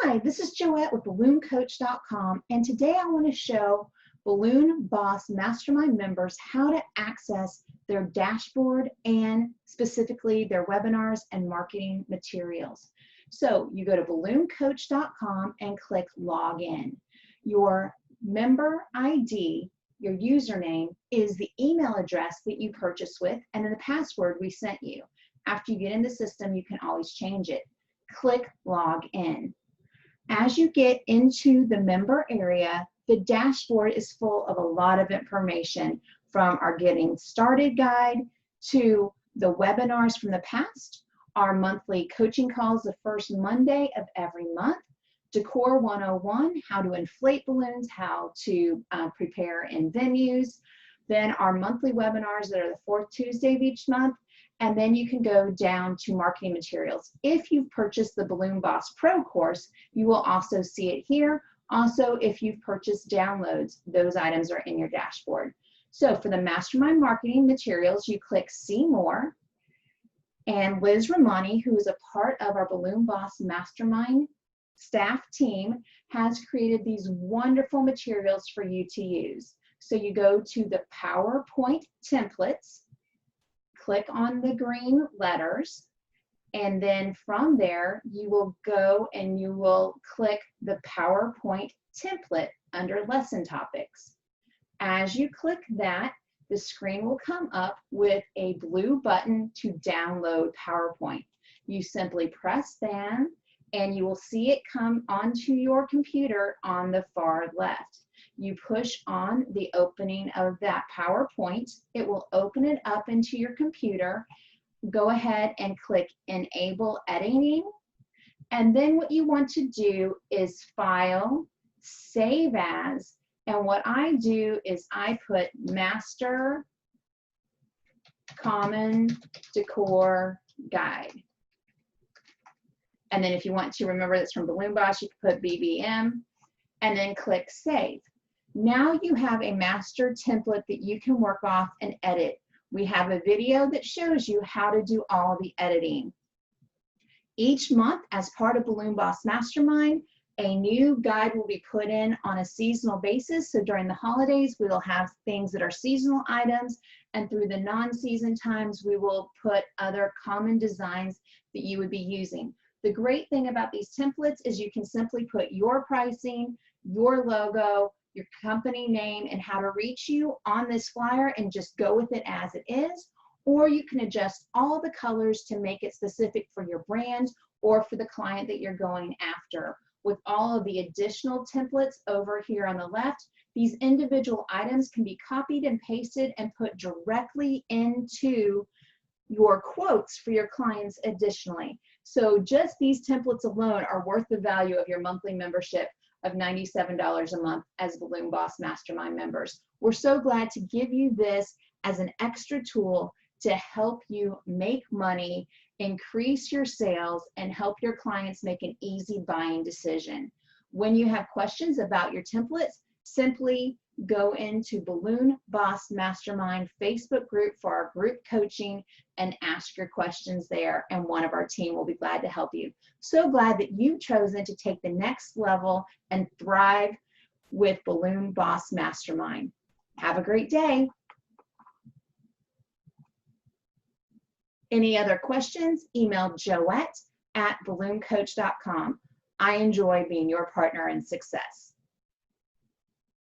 Hi, this is Joette with BalloonCoach.com, and today I want to show Balloon Boss Mastermind members how to access their dashboard and specifically their webinars and marketing materials. So you go to BalloonCoach.com and click Login. Your member ID, your username, is the email address that you purchased with and then the password we sent you. After you get in the system, you can always change it. Click Log In. As you get into the member area, the dashboard is full of a lot of information, from our Getting Started guide to the webinars from the past, our monthly coaching calls the first Monday of every month, Decor 101, how to inflate balloons, how to prepare in venues, then our monthly webinars that are the fourth Tuesday of each month, and then you can go down to marketing materials. If you've purchased the Balloon Boss Pro course, you will also see it here. Also, if you've purchased downloads, those items are in your dashboard. So for the Mastermind Marketing Materials, you click See More, and Liz Romani, who is a part of our Balloon Boss Mastermind staff team, has created these wonderful materials for you to use. So you go to the PowerPoint templates, click on the green letters, and then from there you will go and you will click the PowerPoint template under lesson topics. As you click that, the screen will come up with a blue button to download PowerPoint. You simply press that and you will see it come onto your computer on the far left. You push on the opening of that PowerPoint, it will open it up into your computer. Go ahead and click Enable Editing. And then what you want to do is File, Save As, and what I do is I put Master Common Decor Guide. And then if you want to remember that's from Balloon Boss, you can put BBM and then click Save. Now you have a master template that you can work off and edit. We have a video that shows you how to do all the editing. Each month, as part of Balloon Boss Mastermind, a new guide will be put in on a seasonal basis. So during the holidays, we will have things that are seasonal items, and through the non-season times, we will put other common designs that you would be using. The great thing about these templates is you can simply put your pricing, your logo, your company name, and how to reach you on this flyer and just go with it as it is. Or you can adjust all the colors to make it specific for your brand or for the client that you're going after. With all of the additional templates over here on the left, these individual items can be copied and pasted and put directly into your quotes for your clients additionally. So just these templates alone are worth the value of your monthly membership of $97 a month as Balloon Boss Mastermind members. We're so glad to give you this as an extra tool to help you make money, increase your sales, and help your clients make an easy buying decision. When you have questions about your templates, simply go into Balloon Boss Mastermind Facebook group for our group coaching and ask your questions there, and one of our team will be glad to help you. So glad that you've chosen to take the next level and thrive with Balloon Boss Mastermind. Have a great day. Any other questions? Email Joette at BalloonCoach.com. I enjoy being your partner in success.